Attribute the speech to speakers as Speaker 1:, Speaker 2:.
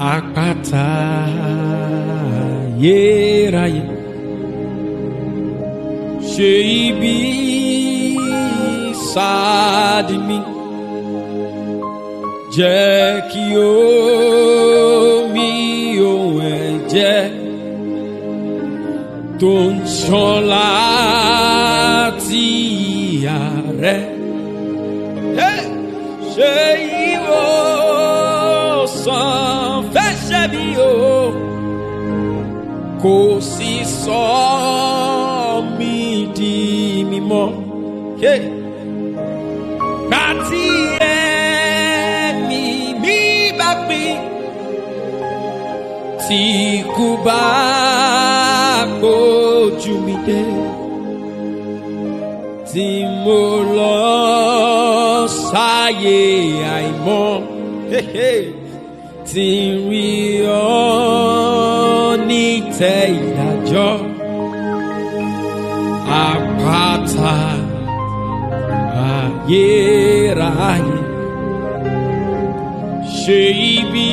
Speaker 1: àpáta ayérayé, ṣe ibi sáàdì mi, jẹ́ kí omi òun ẹ̀jẹ̀ tó ń ṣàn láti ìyá rẹ̀ ṣe ìwòsàn fẹ́ṣẹ̀ mi o, kò sì sọ mí di mímọ́. Bàtí ẹ̀mí mi bá pín, tí kú bá gbójú mi dé, tí mo lọ sáyé àìmọ́, tí ń rí ọ nítẹ́ ìdájọ́, àpáta ayérayé, ṣe ibi